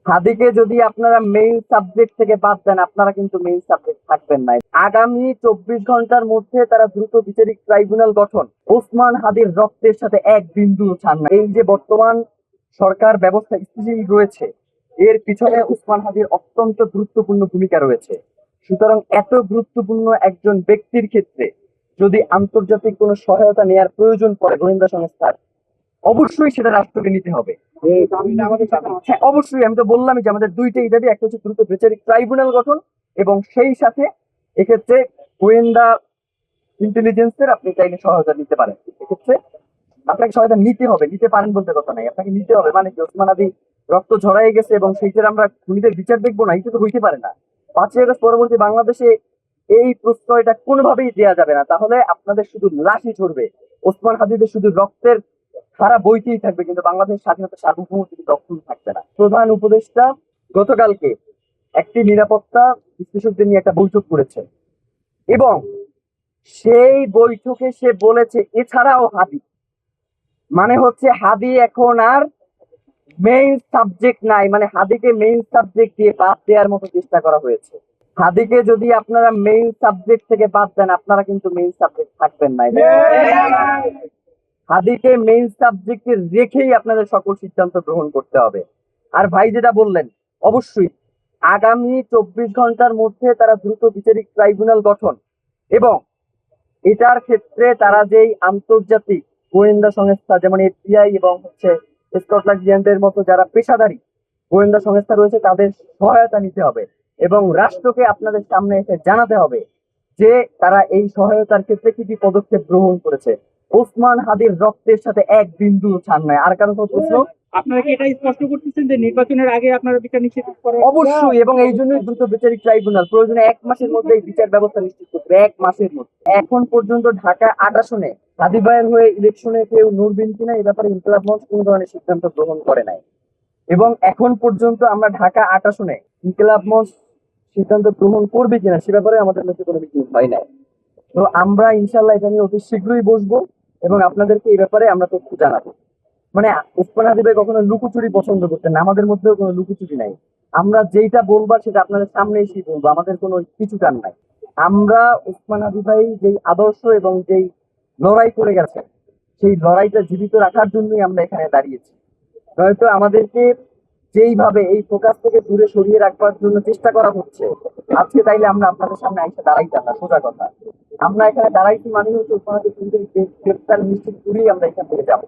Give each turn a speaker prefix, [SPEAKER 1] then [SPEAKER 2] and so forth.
[SPEAKER 1] হাদিকে যদি আপনারা মেইন সাবজেক্ট থেকে বাদ দেন, আপনারা কিন্তু মেইন সাবজেক্ট থাকবেন না। আগামী 24 ঘন্টার মধ্যে তারা দ্রুত বিচারিক ট্রাইব্যুনাল গঠন, ওসমান হাদির রক্তের সাথে এক বিন্দু ছাড় না। এই যে বর্তমান সরকার ব্যবস্থা স্থিতিশীল রয়েছে, এর পিছনে ওসমান হাদির অত্যন্ত গুরুত্বপূর্ণ ভূমিকা রয়েছে। সুতরাং এত গুরুত্বপূর্ণ একজন ব্যক্তির ক্ষেত্রে যদি আন্তর্জাতিক কোনো সহায়তা নেওয়ার প্রয়োজন পড়ে গোয়েন্দা সংস্থার, অবশ্যই সেটা রাষ্ট্রকে নিতে হবে। হ্যাঁ, অবশ্যই। আমি তো বললামই যে আমাদের দুইটাই দাবি, একটা হচ্ছে দ্রুত বিচারিক ট্রাইব্যুনাল গঠন, এবং সেই সাথে এক্ষেত্রে গোয়েন্দা ইন্টেলিজেন্সের আপনি চাইলে সহায়তা নিতে পারেন। এক্ষেত্রে আপনাকে সহায়তা নিতে হবে, নিতে পারেন বলতে কথা নাই, আপনাকে নিতে হবে। মানে কি, ওসমান আদি রক্ত ঝরাই গেছে এবং সেইটার আমরা খুনিদের বিচার দেখবো না, এটা তো হইতে পারে না। 5ই আগস্ট পরবর্তী বাংলাদেশে এই প্রশ্রয়টা কোনোভাবেই দেওয়া যাবে না। তাহলে আপনাদের শুধু লাশই ঝরবে, ওসমান হাদিদের শুধু রক্তের ধারা বইতেই থাকবে, কিন্তু বাংলাদেশ স্বাধীনতা সার্বভৌমত্ব কিন্তু অক্ষুণ্ণ থাকবে না। প্রধান উপদেষ্টা গতকালকে একটি নিরাপত্তা বিশ্লেষকদের নিয়ে একটা বৈঠক করেছে, এবং সেই বৈঠকে সে বলেছে এছাড়াও হাদি, মানে হচ্ছে হাদি এখন আর মেইন সাবজেক্ট নাই, মানে হাদিকে মেইন সাবজেক্ট দিয়ে বাদ দেওয়ার মতো চেষ্টা করা হয়েছে। হাদিকে যদি আপনারা মেইন সাবজেক্ট থেকে বাদ দেন, আপনারা কিন্তু মেইন সাবজেক্ট থাকবেন না। হাদিকে মেইন সাবজেক্টে রেখেই আপনাদের সকল সিদ্ধান্ত গ্রহণ করতে হবে। আর ভাই যেটা বললেন, অবশ্যই আগামী 24 ঘন্টার মধ্যে তারা দ্রুত বিচারিক ট্রাইব্যুনাল গঠন, এবং এটার ক্ষেত্রে তারা যেই আন্তর্জাতিক গোয়েন্দা সংস্থা যেমন এফবিআই এবং হচ্ছে স্কটল্যান্ড ইয়ার্ডের মতো যারা পেশাদারী গোয়েন্দা সংস্থা রয়েছে, তাদের সহায়তা নিতে হবে, এবং রাষ্ট্রকে আপনাদের সামনে এসে জানাতে হবে যে তারা এই সহায়তার ক্ষেত্রে কি কি পদক্ষেপ গ্রহণ করেছে। ওসমান হাদির রক্তের সাথে এক বিন্দু ছাড় নয়। আর কারণ প্রশ্ন,
[SPEAKER 2] আপনারা কি এটা স্পষ্ট করতেছেন যে নির্বাচনের আগে আপনারা বিচার নিশ্চিত করেন?
[SPEAKER 1] অবশ্যই, এবং এই জন্যই দ্রুত বিচারিক ট্রাইব্যুনাল প্রয়োজনে 1 মাসের মধ্যে এই বিচার ব্যবস্থা নিশ্চিত করবে, 1 মাসের মধ্যে। এখন পর্যন্ত ঢাকা 8 আসনে হাদি ভাইয়ের হয়ে ইলেকশনে কেউ লড়বেন কিনা এ ব্যাপারে ইনকিলাব মঞ্চ কোনো ধরনের সিদ্ধান্ত গ্রহণ করে নাই, এবং এখন পর্যন্ত আমরা ঢাকা 8 আসনে ইনকিলাব মঞ্চ সিদ্ধান্ত গ্রহণ করবে কিনা সে ব্যাপারে আমাদের মধ্যে কোনো মিটিং হয় নাই। তো আমরা ইনশাল্লাহ এটা নিয়ে অতি শীঘ্রই বসবো, এবং আপনাদেরকে এই ব্যাপারে আমরা তথ্য জানাবো। মানে ওসমান হাদি ভাই কখনো লুকোচুরি পছন্দ করতেন না, আমাদের মধ্যেও কোনো লুকোচুরি নাই। আমরা যেইটা বলবার সেটা আপনাদের সামনে এসেই বলবো, আমাদের কোনো কিছু টান নাই। আমরা ওসমান হাদি ভাই যেই আদর্শ এবং যেই লড়াই করে গেছেন, সেই লড়াইটা জীবিত রাখার জন্যই আমরা এখানে দাঁড়িয়েছি। নয়তো আমাদেরকে যেইভাবে এই ফোকাস থেকে দূরে সরিয়ে রাখবার জন্য চেষ্টা করা হচ্ছে আজকে, তাইলে আমরা আপনাদের সামনে এসে দাঁড়াইতাম না। সোজা কথা, আমরা এখানে দাঁড়াইছি মানে হচ্ছে ওসমান হাদি গ্রেফতার নিশ্চিত করেই আমরা এখান থেকে যাবো।